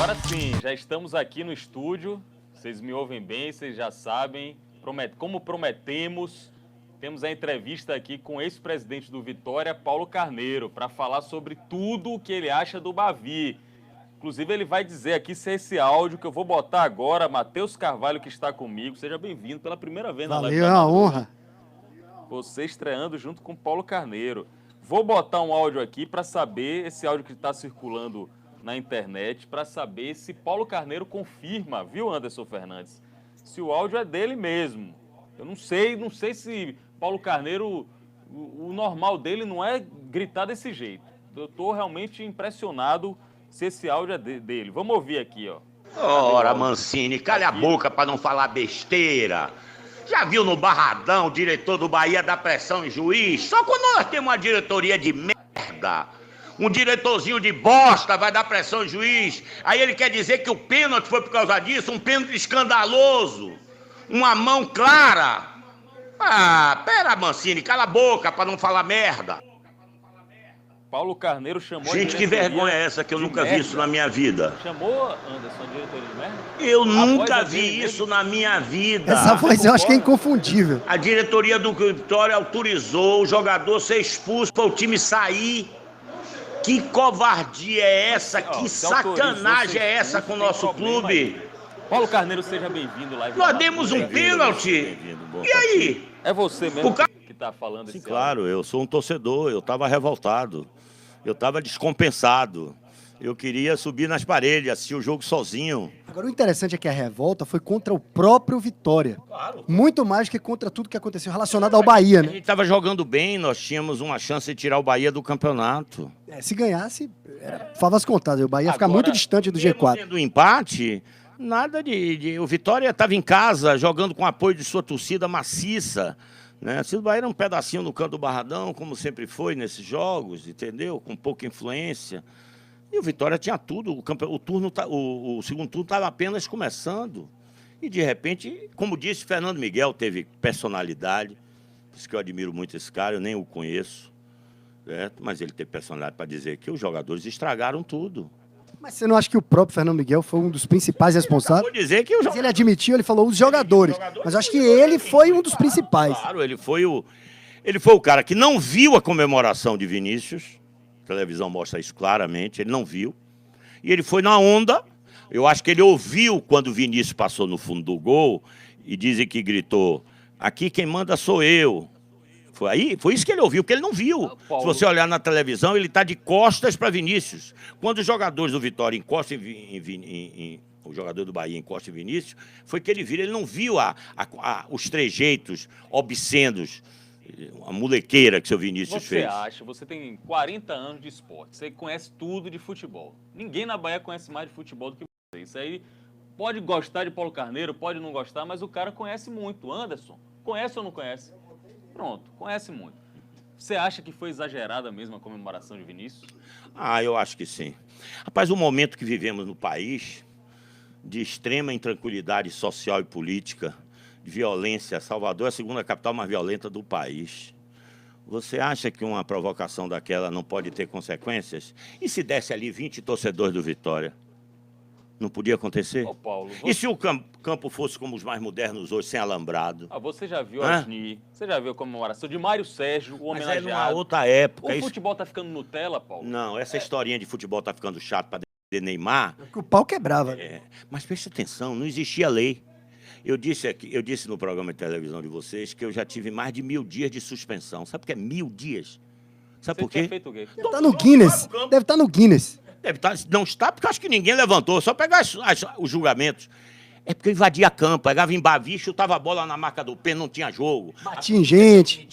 Agora sim, já estamos aqui no estúdio. Vocês me ouvem bem, vocês já sabem. Como prometemos, temos a entrevista aqui com o ex-presidente do Vitória, Paulo Carneiro, para falar sobre tudo o que ele acha do Bavi. Inclusive, ele vai dizer aqui se é esse áudio que eu vou botar agora. Matheus Carvalho, que está comigo. Seja bem-vindo pela primeira vez na live. Valeu, é uma honra. Você estreando junto com Paulo Carneiro. Vou botar um áudio aqui para saber, esse áudio que está circulando na internet, para saber se Paulo Carneiro confirma, viu, Anderson Fernandes? Se o áudio é dele mesmo. Eu não sei se Paulo Carneiro, o normal dele não é gritar desse jeito. Eu estou realmente impressionado se esse áudio é dele. Vamos ouvir aqui, ó. Ora, Mancini, calha a boca para não falar besteira. Já viu no Barradão o diretor do Bahia dar pressão em juiz? Só quando nós temos uma diretoria de merda, um diretorzinho de bosta vai dar pressão em juiz, aí ele quer dizer que o pênalti foi por causa disso, um pênalti escandaloso, uma mão clara. Ah, pera, Mancini, cala a boca para não falar merda. Paulo Carneiro chamou... Gente, que vergonha é essa que eu nunca vi isso na minha vida? Chamou, Anderson, a diretoria de merda? Eu nunca vi isso na minha vida. Essa voz eu acho que é inconfundível. A diretoria do Vitória autorizou o jogador ser expulso para o time sair. Que covardia é essa? Que sacanagem é essa com o nosso clube? Paulo Carneiro, seja bem-vindo lá. Nós demos um pênalti. E aí? É você mesmo que está falando Sim, esse claro, eu sou um torcedor, eu estava revoltado, eu estava descompensado, eu queria subir nas paredes, assistir o jogo sozinho. Agora, o interessante é que a revolta foi contra o próprio Vitória. Claro. Muito mais que contra tudo que aconteceu relacionado ao Bahia, A né? gente estava jogando bem, nós tínhamos uma chance de tirar o Bahia do campeonato. Se ganhasse, era favas contadas. O Bahia ia ficar Agora, muito distante do Mesmo G4. tendo empate, nada o Vitória estava em casa, jogando com apoio de sua torcida maciça. Né? Se o Bahia era um pedacinho no canto do Barradão, como sempre foi nesses jogos, entendeu? Com pouca influência. E o Vitória tinha tudo, o segundo turno estava apenas começando. E, de repente, como disse, Fernando Miguel teve personalidade, por isso que eu admiro muito esse cara, eu nem o conheço, certo? Mas ele teve personalidade para dizer que os jogadores estragaram tudo. Mas você não acha que o próprio Fernando Miguel foi um dos principais responsáveis? Vou dizer que Mas ele admitiu, ele falou os jogadores. Mas eu acho que ele foi um dos principais. Claro, ele foi o cara que não viu a comemoração de Vinícius. A televisão mostra isso claramente, ele não viu. E ele foi na onda. Eu acho que ele ouviu quando o Vinícius passou no fundo do gol e dizem que gritou: aqui quem manda sou eu. Foi isso que ele ouviu, porque ele não viu. Se você olhar na televisão, ele está de costas para Vinícius. Quando os jogadores do Vitória encostam o jogador do Bahia encosta em Vinícius, foi que ele viu. Ele não viu os trejeitos obscenos, a molequeira que seu Vinícius fez. Você tem 40 anos de esporte, você conhece tudo de futebol. Ninguém na Bahia conhece mais de futebol do que você. Isso aí pode gostar de Paulo Carneiro, pode não gostar, mas o cara conhece muito. Anderson, conhece ou não conhece? Pronto, conhece muito. Você acha que foi exagerada mesmo a comemoração de Vinícius? Eu acho que sim. Rapaz, o momento que vivemos no país, de extrema intranquilidade social e política, de violência, Salvador é a segunda capital mais violenta do país. Você acha que uma provocação daquela não pode ter consequências? E se desse ali 20 torcedores do Vitória? Não podia acontecer? Paulo, E se o campo fosse como os mais modernos hoje, sem alambrado? Você já viu a Asni, você já viu a comemoração de Mário Sérgio, o homenageado? Mas é numa outra época. O futebol tá ficando Nutella, Paulo? Não, essa historinha de futebol tá ficando chato para Neymar. O pau quebrava. Mas preste atenção, não existia lei. Eu disse no programa de televisão de vocês que eu já tive mais de 1000 dias de suspensão. Sabe o que é 1000 dias? Sabe por quê? Feito o quê? Deve estar no Guinness. Deve estar no Guinness. Deve estar, não está, porque acho que ninguém levantou. Só pegar os julgamentos. É porque eu invadia campo, pegava em Bavi, chutava a bola na marca do pé, não tinha jogo. Batia em gente.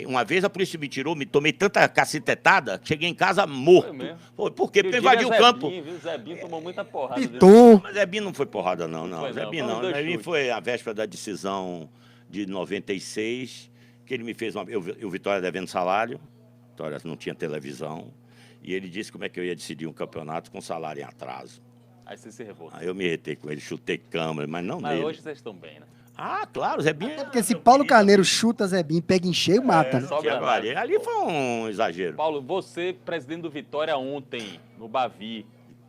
Uma vez a polícia me tirou, me tomei tanta cacetetada, cheguei em casa morto. Por quê? Porque eu invadi o campo. O Zebinho tomou muita porrada. Piton. Mas Zebinho não foi porrada, não. Zebinho não. Zebinho foi a véspera da decisão de 96, que ele me fez o Vitória devendo salário, Vitória não tinha televisão, e ele disse como é que eu ia decidir um campeonato com salário em atraso. Aí você se revoltou. Aí eu me retei com ele, chutei câmera, mas não nele. Mas hoje vocês estão bem, né? Claro, Zebinho. É porque se Paulo Carneiro chuta Zebinho, pega em cheio, mata, né? Ali foi um exagero. Paulo, você, presidente do Vitória ontem, no Bavi,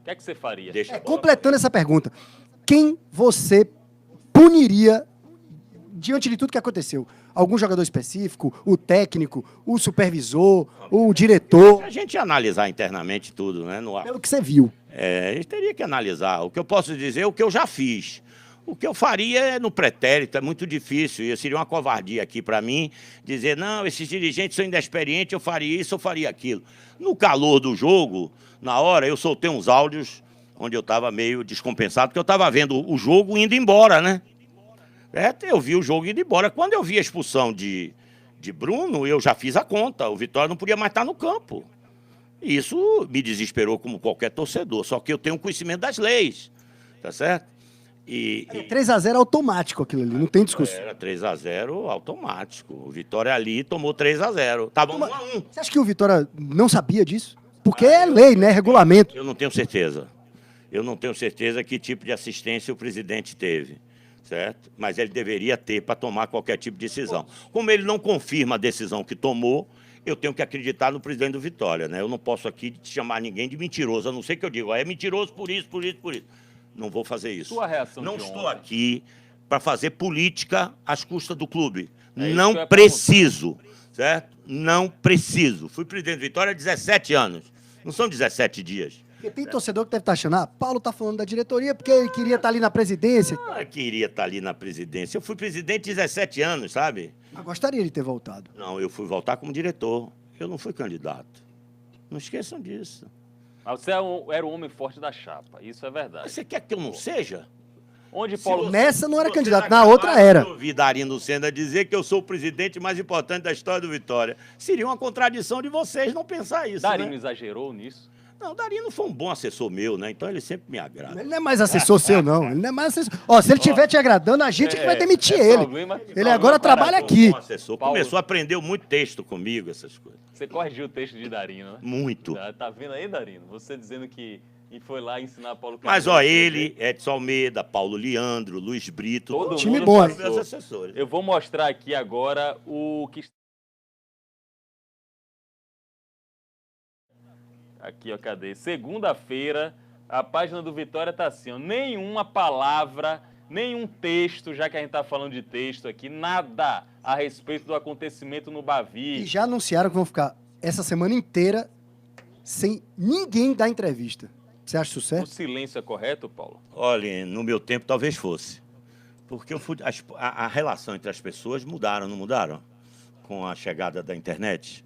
que é que você faria? Completando essa pergunta, quem você puniria diante de tudo que aconteceu? Algum jogador específico, o técnico, o supervisor, o diretor? A gente ia analisar internamente tudo, né? Pelo que você viu. A gente teria que analisar. O que eu posso dizer é o que eu já fiz. O que eu faria é no pretérito, é muito difícil. E seria uma covardia aqui para mim dizer, não, esses dirigentes são inexperientes, eu faria isso, eu faria aquilo. No calor do jogo, na hora, eu soltei uns áudios onde eu estava meio descompensado, porque eu estava vendo o jogo indo embora, né? Eu vi o jogo indo embora. Quando eu vi a expulsão de Bruno, eu já fiz a conta. O Vitória não podia mais estar no campo. Isso me desesperou como qualquer torcedor. Só que eu tenho conhecimento das leis, tá certo? 3-0 automático aquilo ali, não tem discussão. Era 3-0 automático. O Vitória ali tomou 3-0. Tava 1-1. Você acha que o Vitória não sabia disso? Porque é lei, né? Regulamento. Eu não tenho certeza. Eu não tenho certeza que tipo de assistência o presidente teve, certo? Mas ele deveria ter para tomar qualquer tipo de decisão. Como ele não confirma a decisão que tomou, eu tenho que acreditar no presidente do Vitória, né? Eu não posso aqui chamar ninguém de mentiroso, a não ser que eu diga, é mentiroso por isso, por isso, por isso. Não vou fazer isso. Sua reação não de estou ontem? aqui para fazer política às custas do clube. É isso não que eu ia preciso, certo? Não preciso. Fui presidente do Vitória há 17 anos. Não são 17 dias. Porque tem torcedor que deve estar achando, Paulo tá falando da diretoria porque ele queria estar ali na presidência. Eu queria estar ali na presidência. Eu fui presidente 17 anos, sabe? Mas gostaria de ter voltado. Não, eu fui voltar como diretor. Eu não fui candidato. Não esqueçam disso. Mas você era o homem forte da chapa, isso é verdade. Você quer que eu não seja? Onde Paulo... Nessa não era Você candidato, tá na outra acabado era. de ouvir Darino Senna dizer que eu sou o presidente mais importante da história do Vitória. Seria uma contradição de vocês não pensar isso, Darino né? exagerou nisso? Não, Darino foi um bom assessor meu, né? Então ele sempre me agrada. Ele não é mais assessor seu, não. Ele não é mais assessor. Ó, se ele estiver te agradando, a gente que vai demitir ele. Ele agora trabalha aqui. Bom assessor. Paulo- Começou a aprender muito texto comigo, essas coisas. Você corrigiu o texto de Darino, né? Muito. Tá vendo aí, Darino? Você dizendo que foi lá ensinar Paulo Mas, Carneiro ó, a ele, Edson Almeida, Paulo Leandro, Luiz Brito, Todo time mundo bom, passou. meus assessores. Eu vou mostrar aqui agora o que... Aqui, ó, cadê? Segunda-feira, a página do Vitória tá assim, ó, nenhuma palavra, nenhum texto, já que a gente tá falando de texto aqui, nada a respeito do acontecimento no Bavi. E já anunciaram que vão ficar essa semana inteira sem ninguém dar entrevista. Você acha isso O certo? silêncio é correto, Paulo? Olha, no meu tempo talvez fosse. Porque a relação entre as pessoas mudaram, não mudaram? Com a chegada da internet.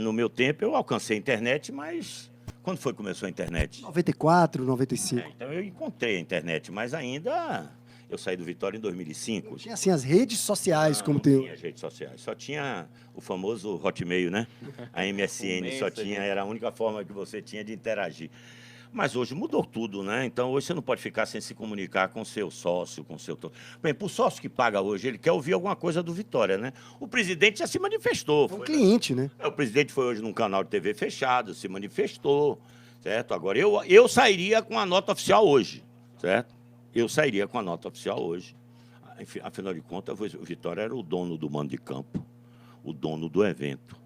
No meu tempo eu alcancei a internet, mas quando foi que começou a internet? 94, 95. Então eu encontrei a internet, mas ainda eu saí do Vitória em 2005. Tinha assim as redes sociais, como Não tem. tinha as redes sociais, só tinha o famoso Hotmail, né? A MSN só tinha, era a única forma que você tinha de interagir. Mas hoje mudou tudo, né? Então hoje você não pode ficar sem se comunicar com o seu sócio, com o seu... Bem, para o sócio que paga hoje, ele quer ouvir alguma coisa do Vitória, né? O presidente já se manifestou. É um cliente, né? O presidente foi hoje num canal de TV fechado, se manifestou, certo? Agora, eu sairia com a nota oficial hoje, certo? Eu sairia com a nota oficial hoje. Afinal de contas, o Vitória era o dono do mando de campo, o dono do evento.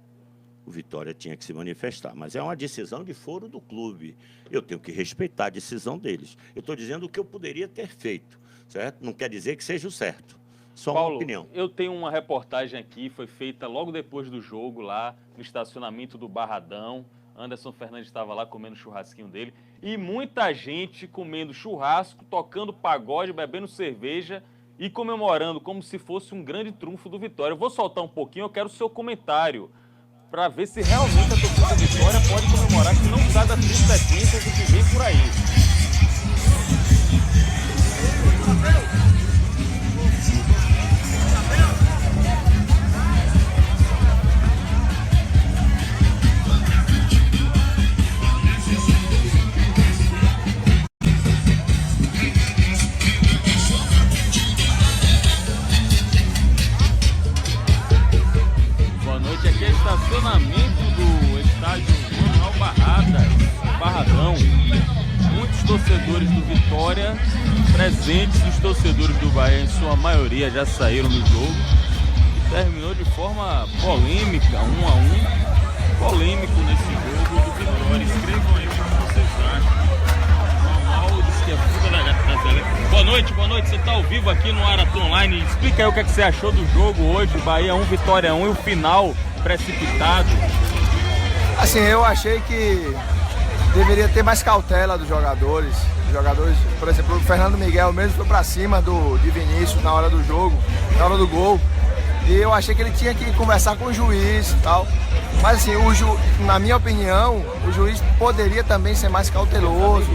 O Vitória tinha que se manifestar, mas é uma decisão de foro do clube. Eu tenho que respeitar a decisão deles. Eu estou dizendo o que eu poderia ter feito, certo? Não quer dizer que seja o certo. Só Paulo, uma opinião. eu tenho uma reportagem aqui, foi feita logo depois do jogo lá, no estacionamento do Barradão. Anderson Fernandes estava lá comendo o churrasquinho dele. E muita gente comendo churrasco, tocando pagode, bebendo cerveja e comemorando como se fosse um grande trunfo do Vitória. Eu vou soltar um pouquinho, eu quero o seu comentário, para ver se realmente a torcida da Vitória pode comemorar, que não sai da triste sequência do que vem por aí. Boa noite, aqui é estacionamento do estádio Manuel Barradão. Muitos torcedores do Vitória presentes, os torcedores do Bahia, em sua maioria, já saíram do jogo. E terminou de forma polêmica, 1-1. Polêmico nesse jogo do Vitória. Escrevam aí o que vocês acham. aqui, a fuga da galera. Boa noite, você tá ao vivo aqui no Arato Online. Explica aí o que você achou do jogo hoje, Bahia 1, Vitória 1 e o final precipitado. Assim, eu achei que deveria ter mais cautela dos jogadores. Os jogadores, por exemplo, o Fernando Miguel mesmo foi pra cima de Vinícius na hora do jogo, na hora do gol. E eu achei que ele tinha que conversar com o juiz e tal. Mas assim, na minha opinião, o juiz poderia também ser mais cauteloso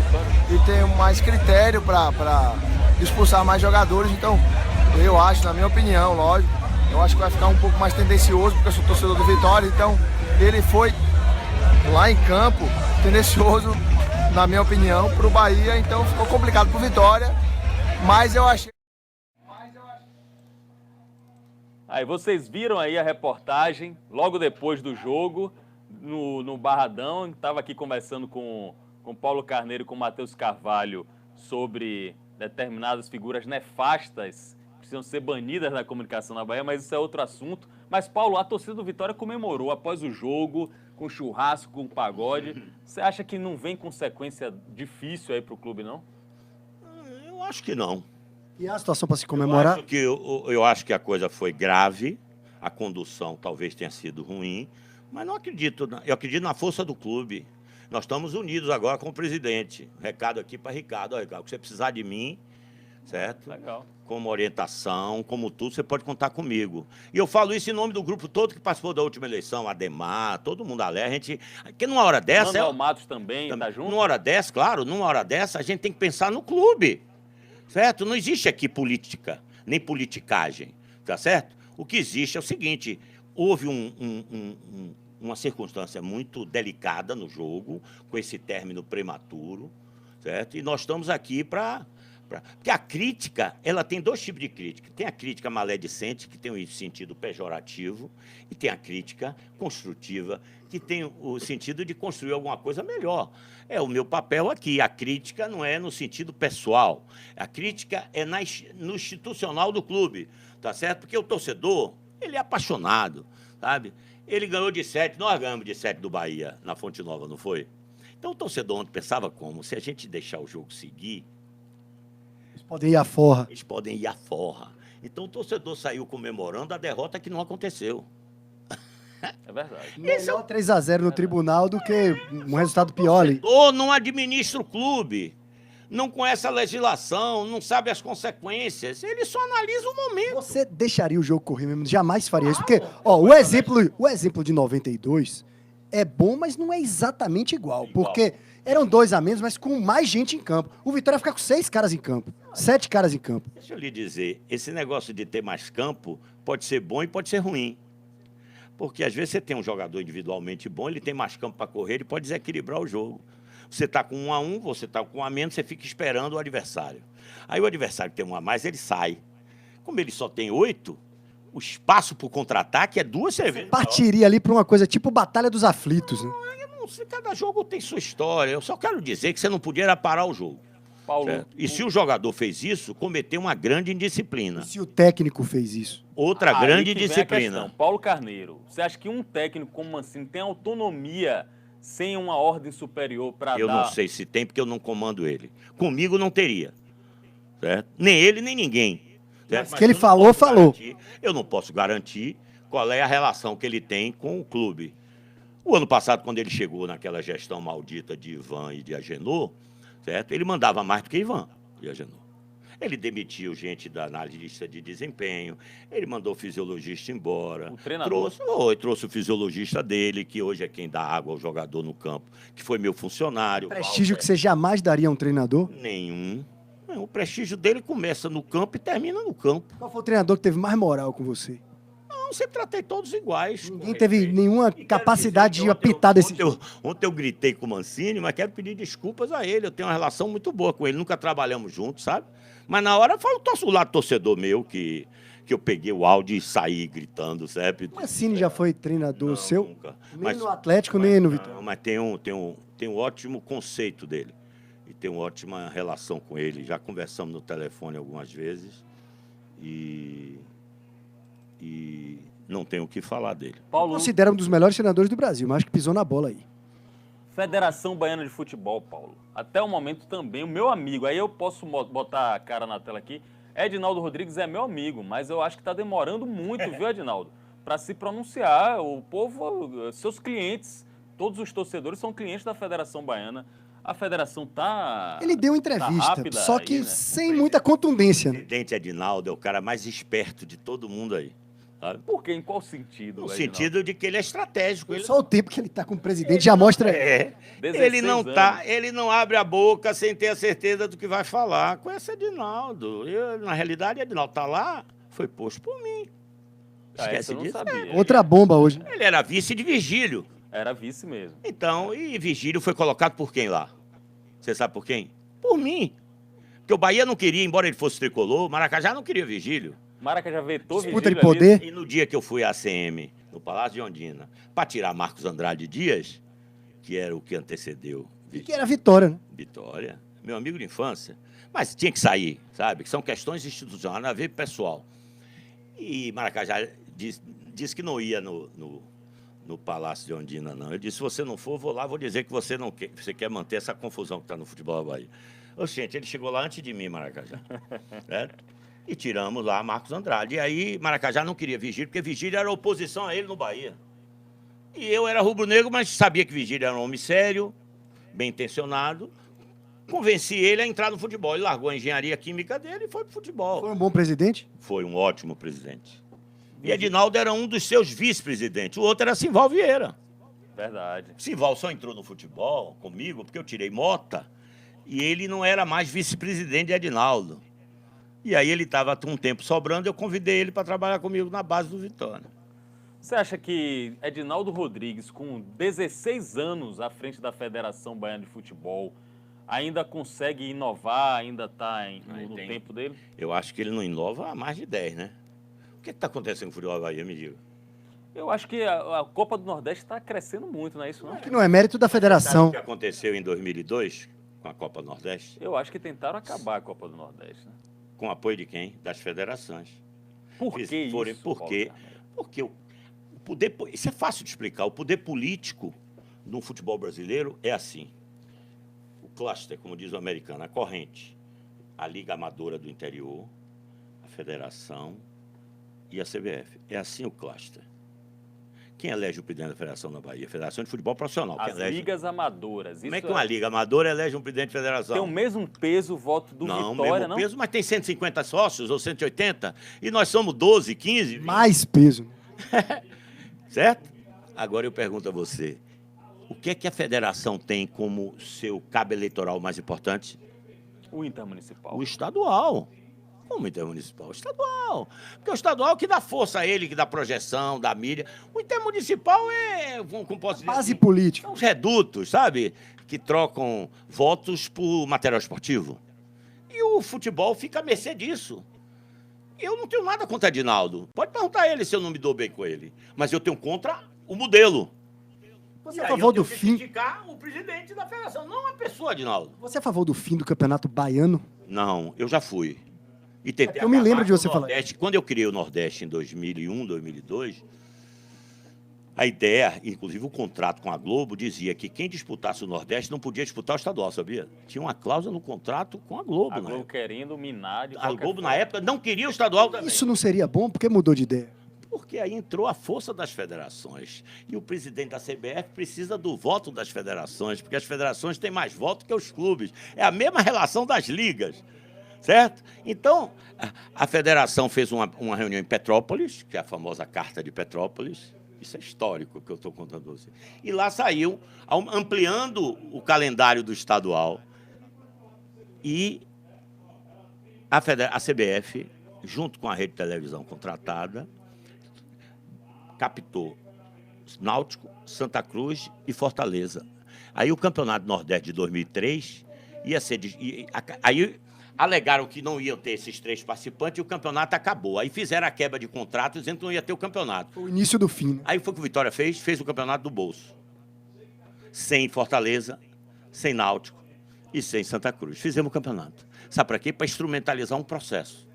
e ter mais critério para expulsar mais jogadores. Então, eu acho, na minha opinião, lógico, eu acho que vai ficar um pouco mais tendencioso, porque eu sou torcedor do Vitória. Então, ele foi lá em campo, tendencioso, na minha opinião, para o Bahia. Então, ficou complicado para o Vitória. Mas eu achei... Aí vocês viram aí a reportagem, logo depois do jogo, no Barradão. Estava aqui conversando com Paulo Carneiro e com Matheus Carvalho sobre determinadas figuras nefastas que precisam ser banidas da comunicação na Bahia, mas isso é outro assunto. Mas, Paulo, a torcida do Vitória comemorou após o jogo, com churrasco, com pagode. Você acha que não vem consequência difícil aí para o clube, não? Eu acho que não. E a situação para se comemorar? Eu acho que a coisa foi grave, a condução talvez tenha sido ruim, mas não acredito, eu acredito na força do clube. Nós estamos unidos agora com o presidente. Recado aqui para Ricardo. Ó, Ricardo, se você precisar de mim, certo? Legal. Como orientação, como tudo, você pode contar comigo. E eu falo isso em nome do grupo todo que participou da última eleição, Ademar, todo mundo ali. A gente, porque numa hora dessa... Manuel Matos também tá junto? Numa hora dessa, claro, numa hora dessa, a gente tem que pensar no clube. Certo? Não existe aqui política, nem politicagem, tá certo? O que existe é o seguinte, houve uma circunstância muito delicada no jogo, com esse término prematuro, certo? E nós estamos aqui porque a crítica, ela tem dois tipos de crítica. Tem a crítica maledicente, que tem um sentido pejorativo, e tem a crítica construtiva, que tem o sentido de construir alguma coisa melhor. É o meu papel aqui. A crítica não é no sentido pessoal. A crítica é no institucional do clube, tá certo? Porque o torcedor, ele é apaixonado, sabe? Ele ganhou de 7, nós ganhamos de 7 do Bahia, na Fonte Nova, não foi? Então o torcedor ontem pensava como? Se a gente deixar o jogo seguir, podem ir à forra. eles podem ir à forra. Então o torcedor saiu comemorando a derrota que não aconteceu. É verdade. Melhor 3-0 no tribunal do que um resultado pior ali. O torcedor não administra o clube, não conhece a legislação, não sabe as consequências, ele só analisa o momento. Você deixaria o jogo correr mesmo? Jamais faria isso. Porque, ó, o exemplo de 92 é bom, mas não é exatamente igual. Porque eram 2 a menos, mas com mais gente em campo. O Vitória fica com 6 caras em campo. 7 caras em campo. Deixa eu lhe dizer, esse negócio de ter mais campo pode ser bom e pode ser ruim. Porque às vezes você tem um jogador individualmente bom, ele tem mais campo para correr, ele pode desequilibrar o jogo. Você está com 1 a 1, você está com 1 a menos, você fica esperando o adversário. Aí o adversário que tem 1 a mais, ele sai. Como ele só tem 8, o espaço para o contra-ataque é 2 cervejas. Partiria ali para uma coisa tipo Batalha dos Aflitos, né? Cada jogo tem sua história. Eu só quero dizer que você não podia parar o jogo. Paulo, E se o jogador fez isso, cometeu uma grande indisciplina. E se o técnico fez isso? Outra aí grande que vem a disciplina. questão. Paulo Carneiro, você acha que um técnico como Mancini tem autonomia sem uma ordem superior para dar... Eu não sei se tem, porque eu não comando ele. Comigo não teria. Certo? Nem ele, nem ninguém. Certo? Mas que ele falou, falou. Eu não posso garantir qual é a relação que ele tem com o clube. O ano passado, quando ele chegou naquela gestão maldita de Ivan e de Agenor, certo? Ele mandava mais do que Ivan e Agenor. Ele demitiu gente da analista de desempenho, ele mandou o fisiologista embora. O treinador? Trouxe o fisiologista dele, que hoje é quem dá água ao jogador no campo, que foi meu funcionário. Prestígio que você jamais daria a um treinador? Nenhum. O prestígio dele começa no campo e termina no campo. Qual foi o treinador que teve mais moral com você? Não, sempre tratei todos iguais. Ninguém teve nenhuma capacidade de apitar desse... Ontem eu gritei com o Mancini, mas quero pedir desculpas a ele. Eu tenho uma relação muito boa com ele. Nunca trabalhamos juntos, sabe? Mas na hora eu falo o lado torcedor meu, que eu peguei o áudio e saí gritando, sabe? O Mancini já foi treinador Não, seu? nunca. Nem no Atlético, nem no Vitória. Mas tem um ótimo conceito dele. E tem uma ótima relação com ele. Já conversamos no telefone algumas vezes. E não tenho o que falar dele. Paulo, Considera um dos melhores treinadores do Brasil, mas acho que pisou na bola aí. Federação Baiana de Futebol, Paulo. Até o momento também, o meu amigo, aí eu posso botar a cara na tela aqui, Edinaldo Rodrigues é meu amigo, mas eu acho que está demorando muito, viu, Edinaldo? Para se pronunciar, o povo, seus clientes, todos os torcedores são clientes da Federação Baiana. A federação tá. Ele deu tá entrevista, rápida só que aí, né? sem muita contundência. O Né? presidente Edinaldo é o cara mais esperto de todo mundo aí. Sabe? Por quê? Em qual sentido? No Edinaldo? sentido de que ele é estratégico. Ele, Só o tempo que ele tá com o presidente já mostra. é, 16 ele não anos. ele não abre a boca sem ter a certeza do que vai falar. Conhece Edinaldo. Na realidade, Edinaldo tá lá, foi posto por mim. Ah, essa Esquece eu não disso. sabia. Outra bomba hoje. Ele era vice de Virgílio. Era vice mesmo. Então, e Virgílio foi colocado por quem lá? Você sabe por quem? Por mim. Porque o Bahia não queria, embora ele fosse tricolor, o Maracajá não queria Virgílio. Maraca já vetou Disputa de Virgílio ali. poder. E no dia que eu fui à ACM, no Palácio de Ondina, para tirar Marcos Andrade Dias, que era o que antecedeu E que era vitória, né? Vitória, meu amigo de infância, mas tinha que sair, sabe? Que são questões institucionais, não a ver pessoal. E Maracajá disse que não ia no Palácio de Ondina, não. Eu disse, se você não for, vou lá, vou dizer que você não quer, você quer manter essa confusão que está no futebol da Bahia. Ô, gente, ele chegou lá antes de mim, Maracajá. Certo? E tiramos lá Marcos Andrade. E aí Maracajá não queria Virgílio, porque Virgílio era oposição a ele no Bahia. E eu era rubro-negro, mas sabia que Virgílio era um homem sério, bem intencionado. Convenci ele a entrar no futebol. Ele largou a engenharia química dele e foi pro futebol. Foi um bom presidente. Foi um ótimo presidente. E Edinaldo era um dos seus vice-presidentes. O outro era Simval Vieira. Verdade. Simval só entrou no futebol comigo porque eu tirei Mota e ele não era mais vice-presidente de Edinaldo. E aí ele estava com um tempo sobrando, eu convidei ele para trabalhar comigo na base do Vitória. Você acha que Edinaldo Rodrigues, com 16 anos à frente da Federação Baiana de Futebol, ainda consegue inovar, ainda está no tempo dele? Eu acho que ele não inova há mais de 10, né? O que está acontecendo com o futebol da Bahia, me diga? Eu acho que a Copa do Nordeste está crescendo muito, não é isso não? Que não é mérito da Sabe federação. o que aconteceu em 2002 com a Copa Nordeste? Eu acho que tentaram acabar a Copa do Nordeste, né? Com apoio de quem? Das federações. Por que isso? Por Paulo quê? Carneiro? Porque o poder... Isso é fácil de explicar. O poder político no futebol brasileiro é assim. O cluster, como diz o americano, a corrente. A Liga Amadora do Interior, a Federação e a CBF. É assim o cluster. Quem elege o presidente da Federação na Bahia? A Federação de Futebol Profissional. As Quem elege... ligas amadoras. Como é isso que uma liga amadora elege um presidente de federação? tem o mesmo peso o voto do Não, Vitória, mesmo não? peso, mas tem 150 sócios ou 180 e nós somos 12, 15, Mais peso. certo? Agora eu pergunto a você, o que é que a federação tem como seu cabo eleitoral mais importante? O Intermunicipal. O estadual. Como intermunicipal? O estadual. Porque o estadual que dá força a ele, que dá projeção, dá mídia. O intermunicipal é, como posso dizer Base assim, política. são os redutos, sabe? Que trocam votos por material esportivo. E o futebol fica à mercê disso. Eu não tenho nada contra Edinaldo. Pode perguntar a ele se eu não me dou bem com ele. Mas eu tenho contra o modelo. Você E é a aí favor eu do tenho que fim? criticar o presidente da federação, não a pessoa, Edinaldo. Você é a favor do fim do campeonato baiano? Não, eu já fui. E tentei Eu me acabar lembro de com o você falar. Nordeste. Quando eu criei o Nordeste em 2001, 2002, a ideia, inclusive o contrato com a Globo, dizia que quem disputasse o Nordeste não podia disputar o estadual, sabia? Tinha uma cláusula no contrato com a Globo. A na Globo época. querendo minar de A qualquer Globo, na forma. época, não queria o estadual também. Isso não seria bom porque mudou de ideia. Porque aí entrou a força das federações. E o presidente da CBF precisa do voto das federações, porque as federações têm mais voto que os clubes. É a mesma relação das ligas, certo? Então, a federação fez uma reunião em Petrópolis, que é a famosa Carta de Petrópolis. Isso é histórico que eu estou contando a você. E lá saiu, ampliando o calendário do estadual. E a CBF, junto com a rede de televisão contratada, captou Náutico, Santa Cruz e Fortaleza. Aí o Campeonato Nordeste de 2003 ia ser... Aí alegaram que não iam ter esses 3 participantes e o campeonato acabou. Aí fizeram a quebra de contratos dizendo que não ia ter o campeonato. Foi o início do fim, né? Aí foi o que o Vitória fez? Fez o campeonato do bolso. Sem Fortaleza, sem Náutico e sem Santa Cruz. Fizemos o campeonato. Sabe para quê? Para instrumentalizar um processo.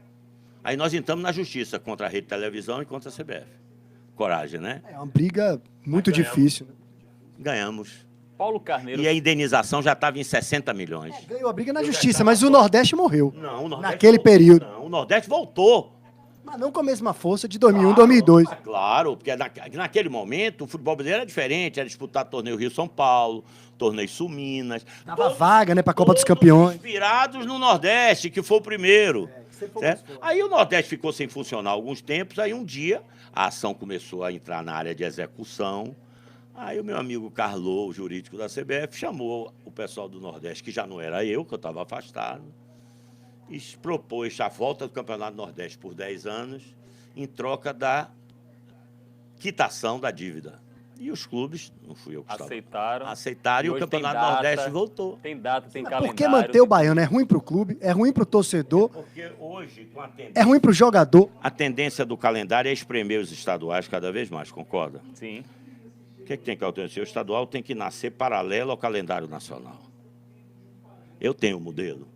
Aí nós entramos na justiça contra a rede de televisão e contra a CBF. Coragem, né? É uma briga muito Mas ganhamos. difícil. Né? Ganhamos. Paulo Carneiro... E a indenização já estava em 60 milhões. Ganhou a briga na justiça, mas o Nordeste morreu. Não, o Nordeste naquele voltou. período. Não, o Nordeste voltou. Mas não com a mesma força de 2001, 2002. Claro, porque naquele momento o futebol brasileiro era diferente, era disputar torneio Rio-São Paulo, torneio Sul-Minas. Dava vaga, né, pra Copa dos Campeões. Inspirados no Nordeste, que foi o primeiro. Certo? Aí o Nordeste ficou sem funcionar alguns tempos, aí um dia a ação começou a entrar na área de execução. Aí o meu amigo Carlô, o jurídico da CBF, chamou o pessoal do Nordeste, que já não era eu, que eu estava afastado, e propôs a volta do Campeonato Nordeste por 10 anos, em troca da quitação da dívida. E os clubes, não fui eu que aceitaram. Aceitaram e o hoje Campeonato tem data, Nordeste voltou. Tem data, tem Mas calendário. por que manter o Baiano? É ruim pro clube, é ruim pro torcedor, Porque hoje, com a tendência, é ruim pro jogador. a tendência do calendário é espremer os estaduais cada vez mais, concorda? Sim. O que tem que acontecer? O estadual tem que nascer paralelo ao calendário nacional. Eu tenho um modelo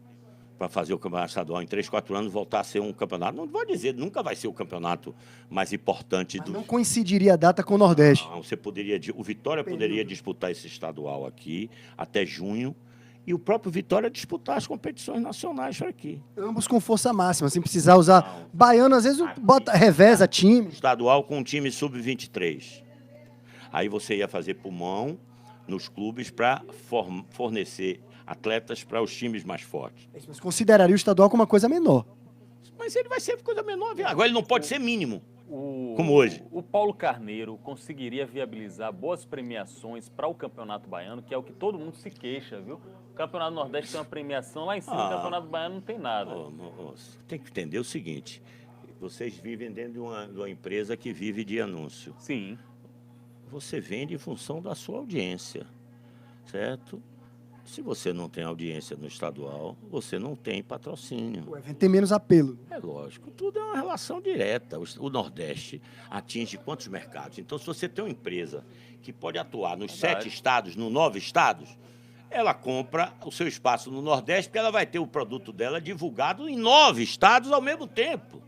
para fazer o campeonato estadual em 3, 4 anos voltar a ser um campeonato. Não vou dizer, nunca vai ser o campeonato mais importante Mas do... não coincidiria a data com o Nordeste. Não, você poderia, o Vitória poderia disputar esse estadual aqui até junho e o próprio Vitória disputar as competições nacionais aqui. Ambos com força máxima, sem precisar usar. Baiano, às vezes, reveza time. Estadual com um time sub-23. Aí você ia fazer pulmão nos clubes para fornecer atletas para os times mais fortes. Mas consideraria o estadual como uma coisa menor. Mas ele vai ser coisa menor. Agora ele não pode ser mínimo, como hoje. O Paulo Carneiro conseguiria viabilizar boas premiações para o Campeonato Baiano, que é o que todo mundo se queixa, viu? O Campeonato Nordeste tem uma premiação, lá em cima o Campeonato Baiano não tem nada. Tem que entender o seguinte, vocês vivem dentro de uma empresa que vive de anúncio. Sim. Você vende em função da sua audiência, certo? Se você não tem audiência no estadual, você não tem patrocínio. O evento tem menos apelo. É lógico, tudo é uma relação direta. O Nordeste atinge quantos mercados? Então, se você tem uma empresa que pode atuar nos 7 estados, nos 9 estados, ela compra o seu espaço no Nordeste, porque ela vai ter o produto dela divulgado em 9 estados ao mesmo tempo.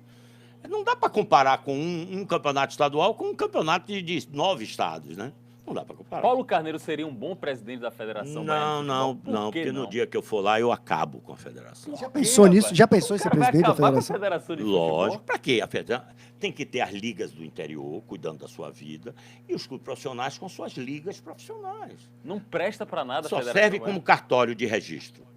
Não dá para comparar com um campeonato estadual com um campeonato de 9 estados, né? Não dá para comparar. Paulo Carneiro seria um bom presidente da Federação Baiana? Porque no dia que eu for lá, eu acabo com a federação. Já pensou nisso? Já pensou em ser presidente da Vai acabar com a federação? Federação de Lógico, Futebol? para quê? A federação tem que ter as ligas do interior, cuidando da sua vida, e os clubes profissionais com suas ligas profissionais. Não presta para nada a Só Federação serve Baiana. como cartório de registro.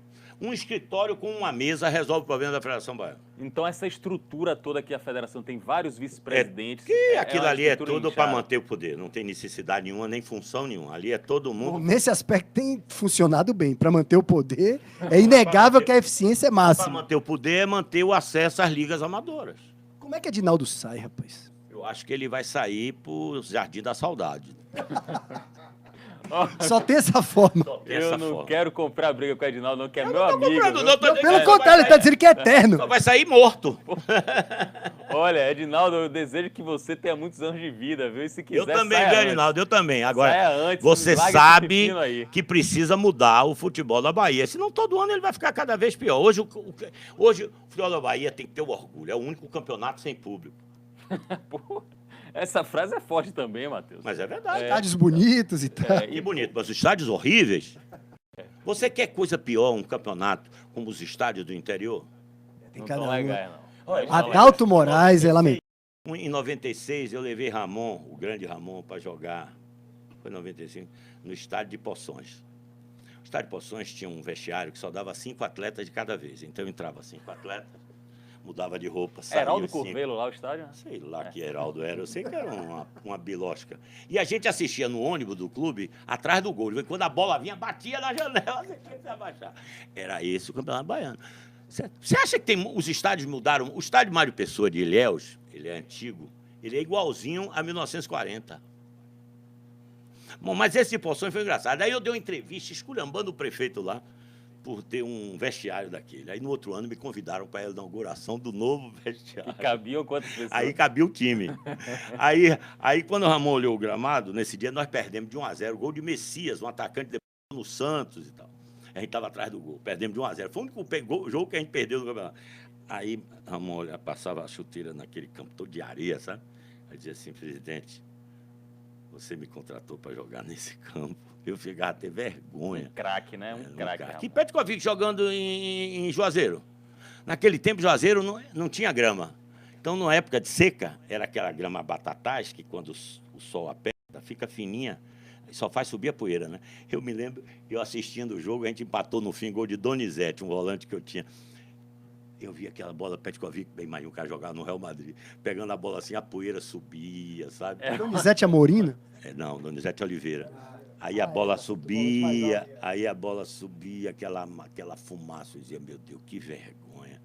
Um escritório com uma mesa resolve o problema da Federação Baiana. Então essa estrutura toda que a Federação tem vários vice-presidentes... Que aquilo uma ali é estrutura tudo para inchada. manter o poder. Não tem necessidade nenhuma, nem função nenhuma. Ali é todo mundo... Bom, nesse aspecto tem funcionado bem. Para manter o poder, é inegável que a eficiência é Para máxima. manter o poder é manter o acesso às ligas amadoras. Como é que Edinaldo sai, rapaz? Eu acho que ele vai sair pro Jardim da Saudade. Só tem essa forma. Eu não quero comprar briga com o Edinaldo, não, que é meu amigo. comprando, viu? não, tô dizendo Pelo que contrário, ele está dizendo que é eterno. Só vai sair morto. Olha, Edinaldo, eu desejo que você tenha muitos anos de vida, viu? E se quiser, Eu também, saia viu, antes. Edinaldo? Eu também. Agora, Saia antes, você larga esse sabe pepino aí. que precisa mudar o futebol da Bahia. Senão, todo ano ele vai ficar cada vez pior. Hoje o futebol da Bahia tem que ter o orgulho. É o único campeonato sem público. Pô, essa frase é forte também, Matheus. Mas é verdade. Estádios bonitos e tal. Que bonito. Mas os estádios horríveis... Você quer coisa pior, um campeonato como os estádios do interior? Tem Não cada tão um. legais, não. Adalto Moraes é lamentável. Em 96, eu levei Ramon, o grande Ramon, para jogar, foi em 95, no estádio de Poções. O estádio de Poções tinha um vestiário que só dava 5 atletas de cada vez. Então entrava 5 atletas, mudava de roupa, saía Heraldo os 5. Curvelo lá, o estádio? Sei lá que Heraldo era, eu sei que era uma bilosca. E a gente assistia no ônibus do clube, atrás do gol. Quando a bola vinha, batia na janela, você tinha que se abaixar. Era esse o Campeonato Baiano. Você acha que os estádios mudaram? O estádio Mário Pessoa de Ilhéus, ele é antigo, ele é igualzinho a 1940. Bom, mas esse de Poções foi engraçado. Aí eu dei uma entrevista esculhambando o prefeito lá, por ter um vestiário daquele. Aí no outro ano me convidaram para a inauguração do novo vestiário. E cabiam quantas pessoas? Aí cabia o time. aí quando o Ramon olhou o gramado, nesse dia nós perdemos de 1-0. Gol de Messias, um atacante no Santos e tal. A gente estava atrás do gol, perdemos de 1-0. Foi o único jogo que a gente perdeu no campeonato. Aí Ramon passava a chuteira naquele campo todo de areia, sabe? Aí dizia assim, presidente, você me contratou para jogar nesse campo. Eu ficava até vergonha. Craque, né? Um craque. Que Petkovic jogando em Juazeiro. Naquele tempo, Juazeiro não tinha grama. Então, na época de seca, era aquela grama batatais, que quando o sol aperta, fica fininha, só faz subir a poeira, né? Eu me lembro, eu assistindo o jogo, a gente empatou no fim, gol de Donizete, um volante que eu tinha. Eu vi aquela bola, Petkovic, bem mais um cara jogar no Real Madrid, pegando a bola assim, a poeira subia, sabe? Donizete Amorim? Não, Donizete Oliveira. Aí a bola subia, aquela fumaça, eu dizia, meu Deus, que vergonha.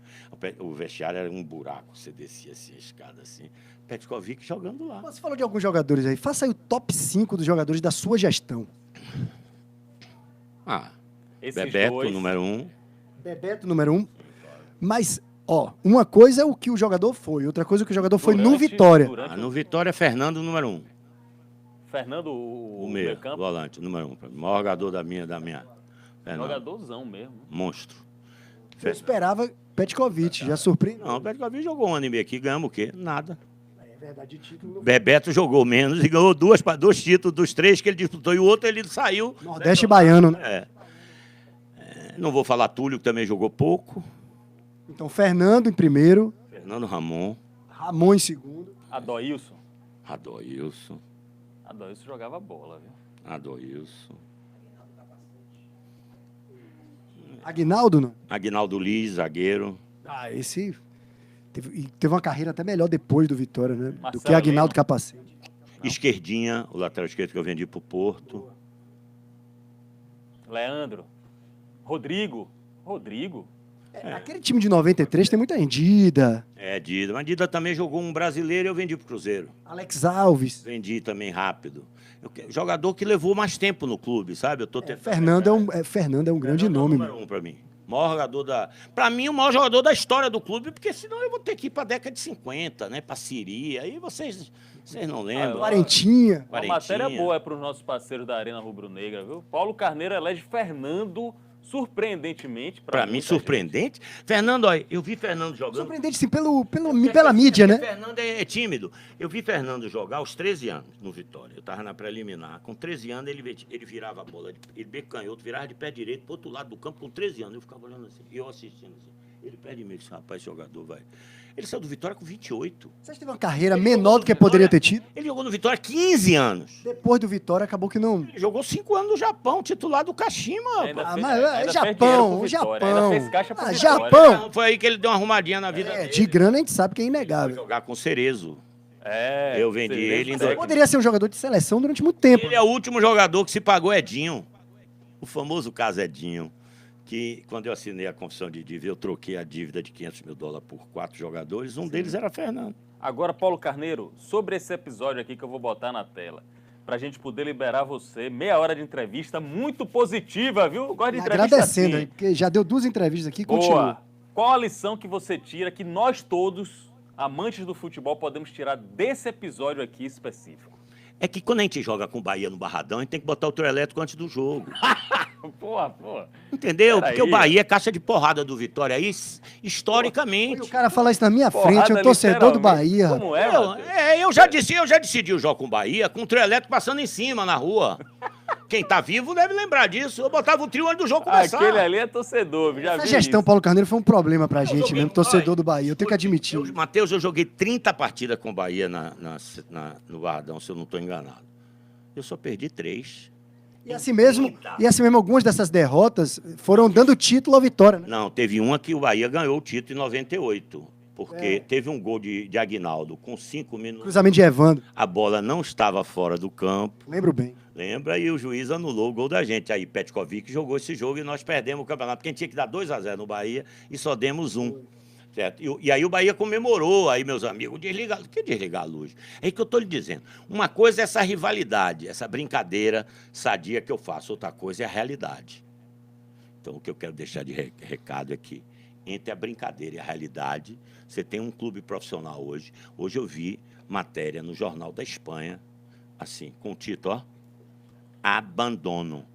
O vestiário era um buraco, você descia assim, a escada assim. Petkovic jogando lá. Você falou de alguns jogadores aí, faça aí o top 5 dos jogadores da sua gestão. Esses Bebeto, dois... número 1. Bebeto, número 1. Mas, uma coisa é o que o jogador foi, outra coisa é o que o jogador foi no Vitória. No Vitória, Fernando, número 1. Fernando, o meia, meio campo. volante, número 1. O maior jogador da minha. Fernando. Jogadorzão mesmo. Monstro. Eu esperava Petkovic, já surpreendeu. Não, o Petkovic jogou um ano e meio aqui, ganhamos o quê? Nada. É verdade, título. Bebeto jogou menos e ganhou dois títulos dos 3 que ele disputou, e o outro ele saiu. Nordeste baiano, né? Não vou falar Túlio, que também jogou pouco. Então, Fernando em primeiro. Fernando Ramon. Ramon em segundo. Adoilson. Adoilson Jogava bola, viu? Adoilson. Aguinaldo, não? Aguinaldo Liz, zagueiro. Esse teve uma carreira até melhor depois do Vitória, né? Do Marcelo que Aguinaldo Capacete. Esquerdinha, o lateral esquerdo que eu vendi pro Porto. Leandro. Rodrigo. Aquele time de 93 tem muita Dida. Dida. Mas Dida também jogou um brasileiro e eu vendi pro Cruzeiro. Alex Alves. Vendi também rápido. Jogador que levou mais tempo no clube, sabe? Eu tô Fernando é um grande nome, número 1 para mim. Maior jogador Para mim, o maior jogador da história do clube, porque senão eu vou ter que ir para a década de 50, né? Para Siri. Aí vocês não lembram. Quarentinha. Uma matéria boa para os nossos parceiros da Arena Rubro-Negra, viu? Paulo Carneiro elege Fernando surpreendentemente. Para mim, surpreendente. Fernando, olha, eu vi Fernando jogando. Surpreendente, sim, pela mídia, né? Fernando é tímido. Eu vi Fernando jogar aos 13 anos no Vitória. Eu estava na preliminar. Com 13 anos, ele virava a bola, ele beco canhoto, virava de pé direito para outro lado do campo com 13 anos. Eu ficava olhando assim, e eu assistindo assim. Ele perde meio, esse rapaz, jogador, vai. Ele saiu do Vitória com 28. Você teve uma carreira menor do que poderia ter tido? Ele jogou no Vitória 15 anos. Depois do Vitória, acabou que não... Ele jogou 5 anos no Japão, titular do Kashima. Mas Japão. Fez caixa pro Vitória. Japão. Foi aí que ele deu uma arrumadinha na vida dele. De grana a gente sabe que é Foi inegável. jogar com Cerezo. Eu vendi ele em Você poderia ser um jogador de seleção durante muito tempo. Ele é o último jogador que se pagou Edinho. O famoso caso Edinho. Que quando eu assinei a confissão de dívida, eu troquei a dívida de $500 mil por 4 jogadores. Um deles era Fernando. Agora, Paulo Carneiro, sobre esse episódio aqui que eu vou botar na tela, pra gente poder liberar você, meia hora de entrevista muito positiva, viu? Eu gosto de entrevista Agradecendo, assim. aí, porque já deu 2 entrevistas aqui e Boa. continua. Qual a lição que você tira, que nós todos, amantes do futebol, podemos tirar desse episódio aqui específico? É que quando a gente joga com o Bahia no Barradão, a gente tem que botar o trio elétrico antes do jogo. Pô. Entendeu? Porque o Bahia é caixa de porrada do Vitória aí, historicamente. O cara fala isso na minha Porrada, frente, é um torcedor do literalmente. Bahia. Como é, Eu já decidi o jogo com o Bahia, com o trio elétrico passando em cima, na rua. Quem tá vivo deve lembrar disso. Eu botava o trio antes do jogo começar. Aquele ali é torcedor, já Essa vi gestão, isso. Paulo Carneiro, foi um problema pra gente mesmo, torcedor do Bahia. Eu tenho que admitir. Matheus, eu joguei 30 partidas com o Bahia no Barradão, se eu não estou enganado. Eu só perdi 3. E assim mesmo, algumas dessas derrotas foram dando título à Vitória, né? Não, teve uma que o Bahia ganhou o título em 98. Porque teve um gol de Aguinaldo com 5 minutos. Cruzamento de Evandro. A bola não estava fora do campo. Lembro bem. Lembra? E o juiz anulou o gol da gente. Aí Petkovic jogou esse jogo e nós perdemos o campeonato. Porque a gente tinha que dar 2-0 no Bahia e só demos 1. Certo? E aí o Bahia comemorou, aí meus amigos, que desligar a luz? É que eu estou lhe dizendo, uma coisa é essa rivalidade, essa brincadeira sadia que eu faço, outra coisa é a realidade. Então o que eu quero deixar de recado é que entre a brincadeira e a realidade, você tem um clube profissional hoje. Hoje eu vi matéria no Jornal da Espanha, assim, com o título, ó, Abandono.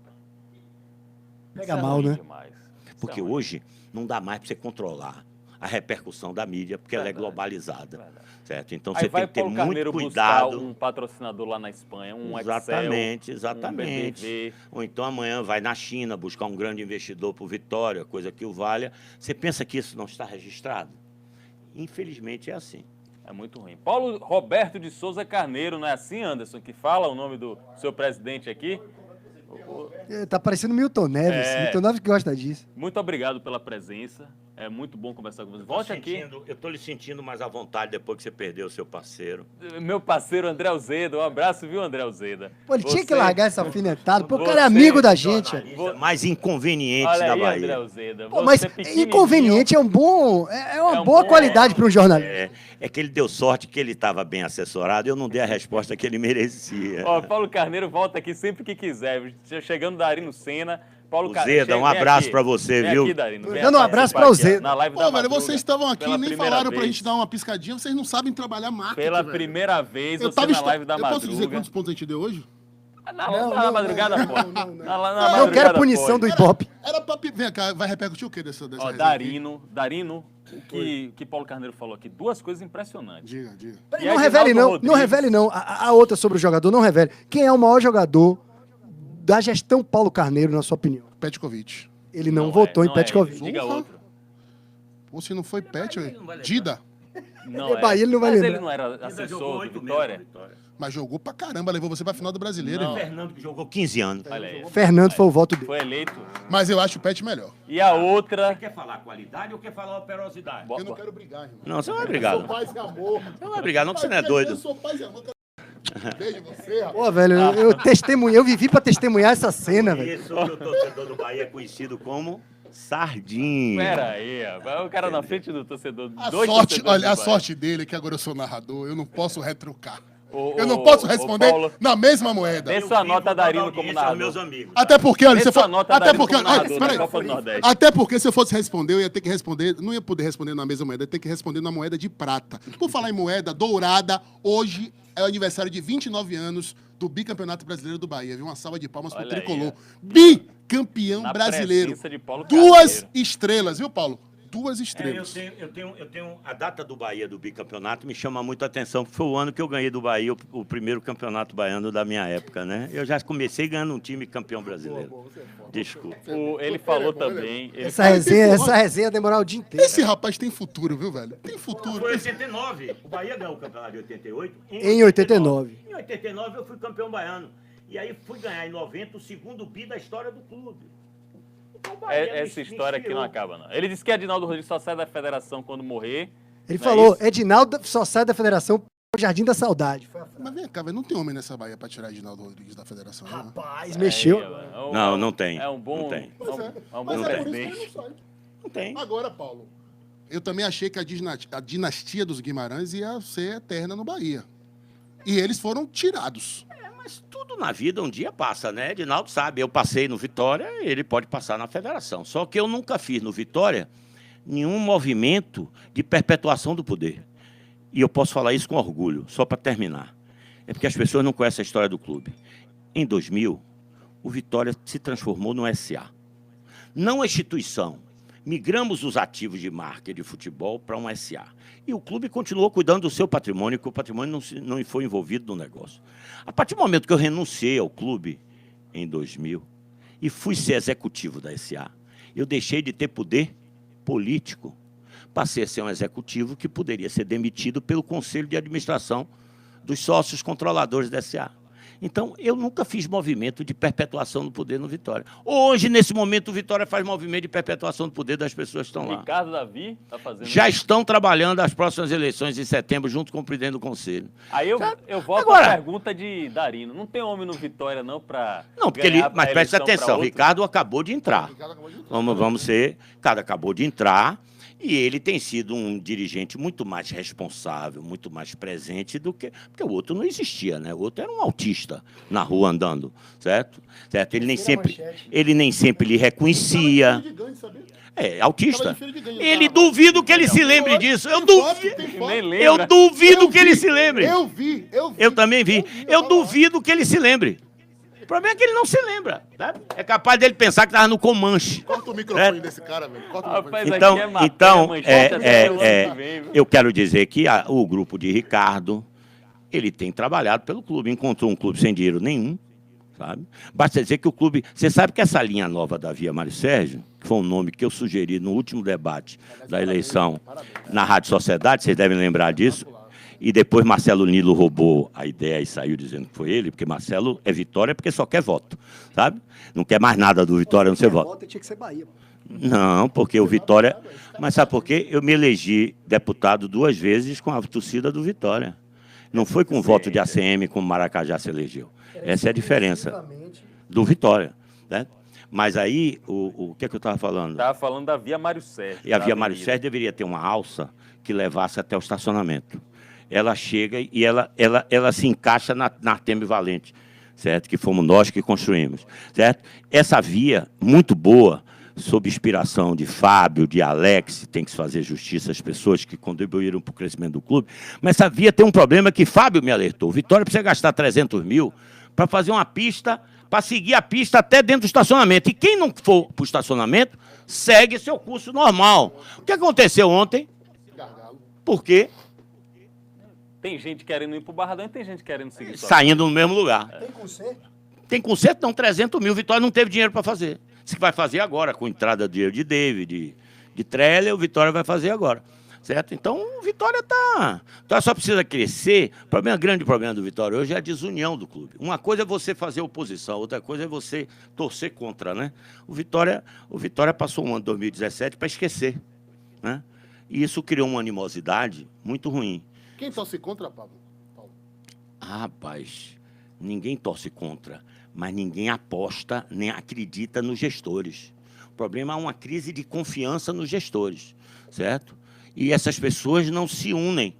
Pega mal, né? Demais. Porque hoje não dá mais para você controlar a repercussão da mídia, porque ela é globalizada. Certo? Então Aí você vai tem que ter Paulo muito Carneiro cuidado. buscar um patrocinador lá na Espanha, um Exatamente, Excel, exatamente. um BBV. Ou então amanhã vai na China buscar um grande investidor por Vitória, coisa que o valha. Você pensa que isso não está registrado? Infelizmente é assim. É muito ruim. Paulo Roberto de Souza Carneiro, não é assim, Anderson, que fala o nome do seu presidente aqui? Tá parecendo Milton Neves. Milton Neves que gosta disso. Muito obrigado pela presença. É muito bom conversar com você. Volte aqui. Eu estou lhe sentindo mais à vontade depois que você perdeu o seu parceiro. Meu parceiro André Alzeda. Um abraço, viu, André Alzeda? Pô, ele tinha que Você- largar essa alfinetada. Pô, o cara Você- é amigo da gente. Mais inconveniente Olha da aí, André Bahia. Alzeda. Pô, mas Você pequenininho, inconveniente é um bom. É uma um boa bom- qualidade para um jornalista. É que ele deu sorte que ele estava bem assessorado e eu não dei a resposta que ele merecia. Ó, Paulo Carneiro volta aqui sempre que quiser. Chegando Darino Senna. Paulo O Carneiro. Zeda, um abraço pra você, Vem viu? aqui, Darino. Vem Dando um abraço participar pra o aqui, ó, Zeda. Na live da Pô, velho, Madruga, vocês estavam aqui pela nem primeira falaram pra vez. gente dar uma piscadinha, vocês não sabem trabalhar marketing, Pela velho. primeira vez, Eu você tava na live da Eu posso Madruga. dizer quantos pontos a gente deu hoje? Na madrugada, pô. Na Eu quero madrugada punição do pode. Ibope. Era pra... Vem cá, vai repercutir o quê dessa Ó, resenha aqui? Darino, que Paulo Carneiro falou aqui. Duas coisas impressionantes. Diga, diga. E Não Edinaldo revele, não. Não Rodrigues. revele, não. A outra sobre o jogador, não revele. Quem é o maior jogador da gestão Paulo Carneiro, na sua opinião? Petkovic. Ele não votou em Petkovic. Diga Porra. outro. Ou se não foi Pet, Dida. Não é. Bahia ele não vai Mas lembrar. ele não era assessor do Vitória? Mas jogou pra caramba, levou você pra final do Brasileiro. Não. irmão. Fernando que jogou 15 anos. Olha aí. Fernando foi o voto dele. Foi eleito. Mas eu acho o Pet melhor. E a outra... Quer falar qualidade ou quer falar operosidade? Eu não quero brigar, irmão. Não, você não vai brigar. Sou Não. paz e amor. Você não vai brigar, não, que você não é doido. Eu sou paz e amor. Beijo você, rapaz. Pô, velho, eu vivi pra testemunhar essa cena, velho. Isso, o torcedor do Bahia é conhecido como sardinha. Pera aí, ó. O cara na frente do torcedor. A dois sorte, torcedores olha, do a Bahia. sorte dele é que agora eu sou narrador, eu não posso retrucar. Ô, Eu não ô, posso ô, responder Paulo, na mesma moeda. Dê sua nota, Darino, como narrador. meus amigos. Até porque, olha, Dê você sua for, nota, até Darino, porque, como olha, narrador da espera aí. Copa do Nordeste. Até porque se eu fosse responder, eu ia ter que responder, não ia poder responder na mesma moeda, eu ia ter que responder na moeda de prata. Por falar em moeda dourada, hoje é o aniversário de 29 anos do bicampeonato brasileiro do Bahia, viu? Uma salva de palmas pro Olha aí, tricolor. ó. Bicampeão Na brasileiro. presença de Paulo Duas Carneiro. estrelas, viu, Paulo? Duas Eu estrelas. tenho a data do Bahia do bicampeonato me chama muito a atenção, porque foi o ano que eu ganhei do Bahia o primeiro campeonato baiano da minha época, né? Eu já comecei ganhando um time campeão brasileiro. Desculpa. Ele falou também. Ele Essa resenha ia demorar o dia inteiro. Esse rapaz tem futuro, viu, velho? Tem futuro. Foi 89. O Bahia ganhou o campeonato de 88. Em 89. Em 89 eu fui campeão baiano. E aí fui ganhar em 90 o segundo bi da história do clube. Então, o Bahia Essa me história aqui não inspirou. acaba, não. Ele disse que Edinaldo Rodrigues só sai da federação quando morrer. Ele Não é falou, isso? Edinaldo só sai da federação pro Jardim da Saudade. Mas vem cá, velho, não tem homem nessa Bahia pra tirar Edinaldo Rodrigues da federação, não. Rapaz, mexeu. Não tem. É um bom, Não tem. É um, é um Mas bom é por isso que presidente. ele não sai. Não tem. Agora, Paulo, eu também achei que a dinastia dos Guimarães ia ser eterna no Bahia. E eles foram tirados. Mas tudo na vida um dia passa, né? Edinaldo sabe, eu passei no Vitória, ele pode passar na federação. Só que eu nunca fiz no Vitória nenhum movimento de perpetuação do poder. E eu posso falar isso com orgulho, só para terminar. É porque as pessoas não conhecem a história do clube. Em 2000, o Vitória se transformou no SA. Não a instituição. Migramos os ativos de marca e de futebol para um SA. E o clube continuou cuidando do seu patrimônio, que o patrimônio não foi envolvido no negócio. A partir do momento que eu renunciei ao clube, em 2000, e fui ser executivo da SA, eu deixei de ter poder político. Passei a ser um executivo que poderia ser demitido pelo conselho de administração dos sócios controladores da SA. Então, eu nunca fiz movimento de perpetuação do poder no Vitória. Hoje, nesse momento, o Vitória faz movimento de perpetuação do poder das pessoas que estão lá. Ricardo Davi está fazendo Já isso. estão trabalhando as próximas eleições em setembro, junto com o presidente do Conselho. Aí eu volto Agora- à pergunta de Darino. Não tem homem no Vitória, não, para Não, porque ele. Mas preste atenção, Ricardo acabou de entrar. Vamos ser. Ricardo acabou de entrar. E ele tem sido um dirigente muito mais responsável, muito mais presente do que... Porque o outro não existia, né? O outro era um autista na rua andando, certo? Ele nem sempre lhe reconhecia. É, autista. Ele duvido que ele se lembre disso. Eu duvido que ele se lembre. Eu vi. Eu também vi. Eu duvido que ele se lembre. O problema é que ele não se lembra. Tá? É capaz dele pensar que estava no Comanche. Corta o microfone desse cara, velho. Corta o microfone. Rapaz, Então, aqui é matéria, manchete até o ano que vem, viu? eu quero dizer que o grupo de Ricardo, ele tem trabalhado pelo clube, encontrou um clube sem dinheiro nenhum, sabe? Basta dizer que o clube... Você sabe que essa linha nova da Via Mário Sérgio, que foi um nome que eu sugeri no último debate da eleição na Rádio Sociedade, vocês devem lembrar disso, e depois Marcelo Nilo roubou a ideia e saiu dizendo que foi ele, porque Marcelo é Vitória porque só quer voto, sabe? Não quer mais nada do Vitória, não ser voto. Tinha que ser Bahia. Não, porque o Vitória... Mas sabe por quê? Eu me elegi deputado 2 vezes com a torcida do Vitória. Não foi com voto de ACM como Maracajá se elegeu. Essa é a diferença do Vitória, né? Mas aí, o que é que eu estava falando? Estava falando da Via Mário Sérgio. E a Via Mário Sérgio deveria ter uma alça que levasse até o estacionamento. Ela chega e ela se encaixa na Artemio Valente, certo? Que fomos nós que construímos, certo? Essa via, muito boa, sob inspiração de Fábio, de Alex, tem que se fazer justiça às pessoas que contribuíram para o crescimento do clube, mas essa via tem um problema que Fábio me alertou. O Vitória precisa gastar 300 mil para fazer uma pista, para seguir a pista até dentro do estacionamento. E quem não for para o estacionamento, segue seu curso normal. O que aconteceu ontem? Por quê? Tem gente querendo ir pro Barradão e tem gente querendo seguir só. Saindo no mesmo lugar. Tem conserto? Tem conserto? Não, 300 mil. Vitória não teve dinheiro para fazer. Isso que vai fazer agora, com entrada de dinheiro de David, de Treller, o Vitória vai fazer agora. Certo? Então, o Vitória tá... Então, só precisa crescer. O grande problema do Vitória hoje é a desunião do clube. Uma coisa é você fazer oposição, outra coisa é você torcer contra, né? O Vitória passou um ano de 2017 para esquecer, né? E isso criou uma animosidade muito ruim. Quem torce contra, Pablo? Rapaz, ninguém torce contra, mas ninguém aposta nem acredita nos gestores. O problema é uma crise de confiança nos gestores, certo? E essas pessoas não se unem,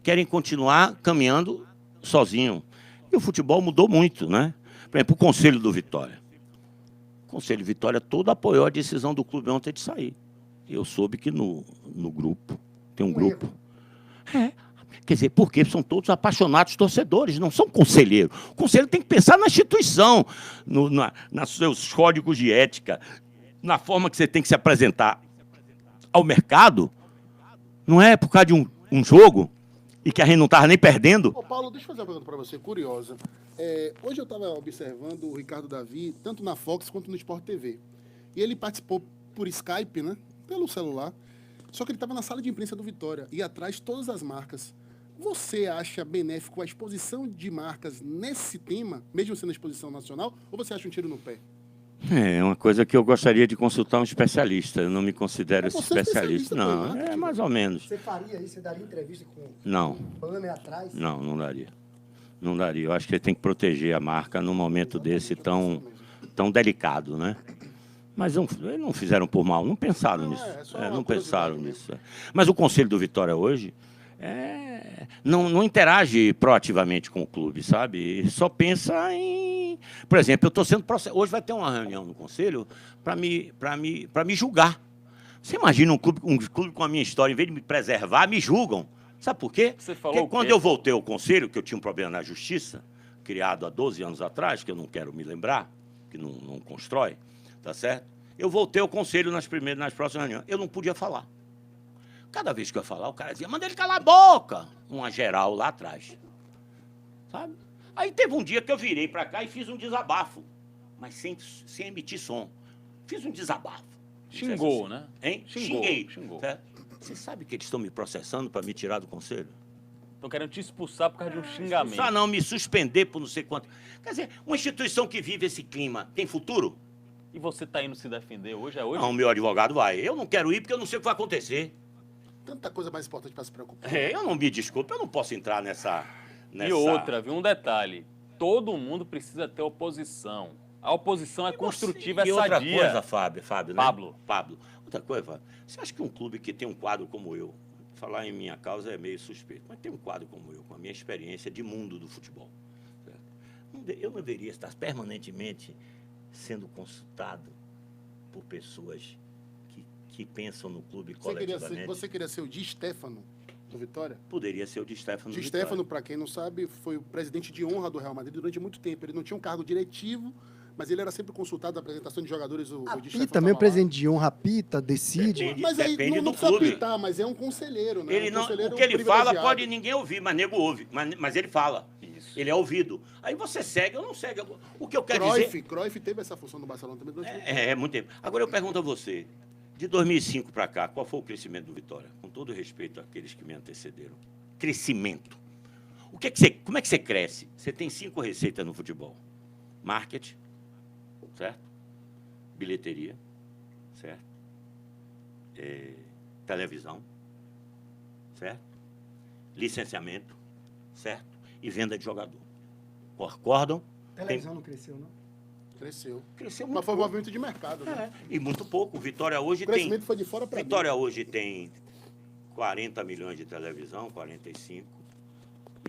querem continuar caminhando sozinho. E o futebol mudou muito, né? Por exemplo, o Conselho do Vitória. O Conselho do Vitória todo apoiou a decisão do clube ontem de sair. Eu soube que no grupo, tem um grupo... Quer dizer, porque são todos apaixonados torcedores, não são conselheiros. O conselheiro tem que pensar na instituição, nos seus códigos de ética, na forma que você tem que se apresentar ao mercado. Não é por causa de um jogo e que a gente não estava nem perdendo. Ô, Paulo, deixa eu fazer uma pergunta para você, curiosa. Hoje eu estava observando o Ricardo Davi, tanto na Fox quanto no Sport TV. E ele participou por Skype, né? Pelo celular. Só que ele estava na sala de imprensa do Vitória e atrás todas as marcas. Você acha benéfico a exposição de marcas nesse tema, mesmo sendo a exposição nacional, ou você acha um tiro no pé? É uma coisa que eu gostaria de consultar um especialista. Eu não me considero esse especialista. Não, também, né? mais ou menos. Você faria isso? Você daria entrevista com Não, banner atrás? não daria. Não daria. Eu acho que ele tem que proteger a marca num momento desse tão delicado, né? Mas eles não fizeram por mal, não pensaram nisso. Não pensaram nisso. Mas o Conselho do Vitória hoje não interage proativamente com o clube, sabe? Só pensa em... Por exemplo, eu estou sendo processado. Hoje vai ter uma reunião no Conselho para me julgar. Você imagina um clube com a minha história, em vez de me preservar, me julgam. Sabe por quê? Você falou porque quando eu voltei ao Conselho, que eu tinha um problema na Justiça, criado há 12 anos atrás, que eu não quero me lembrar, que não constrói, tá certo? Eu voltei ao Conselho nas próximas reuniões. Eu não podia falar. Cada vez que eu ia falar, o cara dizia, manda ele calar a boca. Uma geral lá atrás. Sabe? Aí teve um dia que eu virei para cá e fiz um desabafo. Mas sem emitir som. Fiz um desabafo. Xingou, assim, né? Hein? Xingou. Certo? Você sabe que eles estão me processando para me tirar do Conselho? Estão querendo te expulsar por causa de um xingamento. Só não, me suspender por não sei quanto. Quer dizer, uma instituição que vive esse clima tem futuro? E você está indo se defender hoje? É hoje? Não, meu advogado vai. Eu não quero ir porque eu não sei o que vai acontecer. Tanta coisa mais importante para se preocupar. Eu não me desculpe, eu não posso entrar nessa... E outra, viu? Um detalhe. Todo mundo precisa ter oposição. A oposição é construtiva, é e outra sadia. coisa, Fábio, né? Pablo. Outra coisa, Fábio. Você acha que um clube que tem um quadro como eu, falar em minha causa é meio suspeito, mas tem um quadro como eu, com a minha experiência de mundo do futebol, certo? Eu não deveria estar permanentemente sendo consultado por pessoas que pensam no clube coletivamente. Você queria ser o Di Stefano do Vitória? Poderia ser o de Stefano. De Vitória. Stefano, para quem não sabe, foi o presidente de honra do Real Madrid durante muito tempo. Ele não tinha um cargo diretivo, mas ele era sempre consultado na apresentação de jogadores. O Di Stefano Apita, meu tava lá. presidente de honra apita, decide. Mas aí Depende não do precisa clube. apitar, mas é um conselheiro, né? Ele Um não, conselheiro o que ele fala privilegiado. pode ninguém ouvir, mas nego ouve. Mas ele fala. Isso. Ele é ouvido. Aí você segue ou não segue. O que eu quero dizer... Cruyff teve essa função no Barcelona também durante muito tempo. É muito tempo. Agora eu pergunto a você, de 2005 para cá, qual foi o crescimento do Vitória? Com todo respeito àqueles que me antecederam. Crescimento. Como é que você cresce? Você tem 5 receitas no futebol. Marketing, certo? Bilheteria, certo? Televisão, certo? Licenciamento, certo? E venda de jogador. Concordam? Televisão não cresceu, não? Cresceu. Cresceu muito Mas foi um pouco. movimento de mercado, né? E muito pouco. O Vitória hoje O crescimento tem... foi de fora para dentro. Vitória hoje tem 40 milhões de televisão, 45.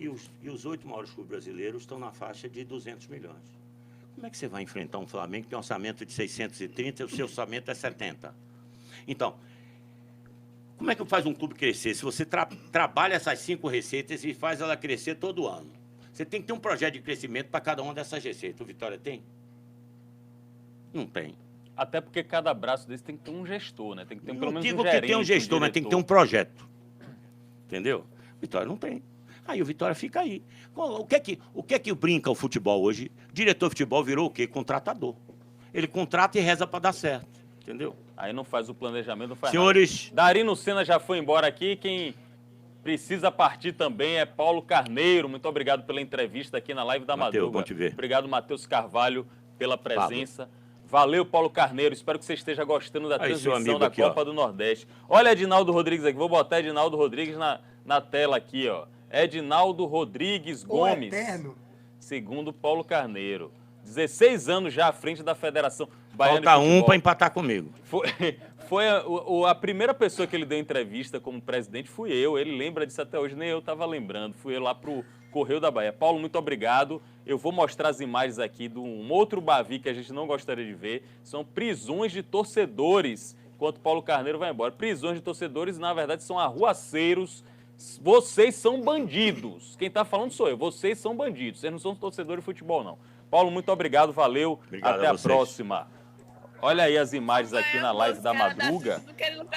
E os 8 maiores clubes brasileiros estão na faixa de 200 milhões. Como é que você vai enfrentar um Flamengo que tem um orçamento de 630 e o seu orçamento é 70? Então, como é que faz um clube crescer? Se você trabalha essas 5 receitas e faz ela crescer todo ano. Você tem que ter um projeto de crescimento para cada uma dessas receitas. O Vitória tem? Não tem. Até porque cada braço desse tem que ter um gestor, né? Tem que ter pelo Não menos digo um que gerente, tem um gestor, mas tem que ter um diretor. projeto. Entendeu? Vitória não tem. Aí o Vitória fica aí. O que é que brinca o futebol hoje? Diretor de futebol virou o quê? Contratador. Ele contrata e reza para dar certo. Entendeu? Aí não faz o planejamento, não faz Senhores, nada. Darino Senna já foi embora aqui. Quem precisa partir também é Paulo Carneiro. Muito obrigado pela entrevista aqui na live da Mateus, Madruga. bom te ver. Obrigado, Matheus Carvalho, pela presença. Valeu, Paulo Carneiro. Espero que você esteja gostando da Aí, seu transmissão amigo da aqui, Copa ó. do Nordeste. Olha Edinaldo Rodrigues aqui. Vou botar Edinaldo Rodrigues na tela aqui, ó. Edinaldo Rodrigues Gomes. Eterno. Segundo Paulo Carneiro. 16 anos já à frente da Federação Baiana falta de um Futebol. para empatar comigo. Foi a primeira pessoa que ele deu entrevista como presidente fui eu. Ele lembra disso até hoje, nem eu estava lembrando. Fui eu lá pro Correio da Bahia. Paulo, muito obrigado. Eu vou mostrar as imagens aqui de um outro Bavi que a gente não gostaria de ver. São prisões de torcedores, enquanto Paulo Carneiro vai embora. Prisões de torcedores, na verdade, são arruaceiros. Vocês são bandidos. Quem está falando sou eu. Vocês são bandidos. Vocês não são torcedores de futebol, não. Paulo, muito obrigado. Valeu. Obrigado Até a a vocês. próxima. Olha aí as imagens aqui na live da Madruga.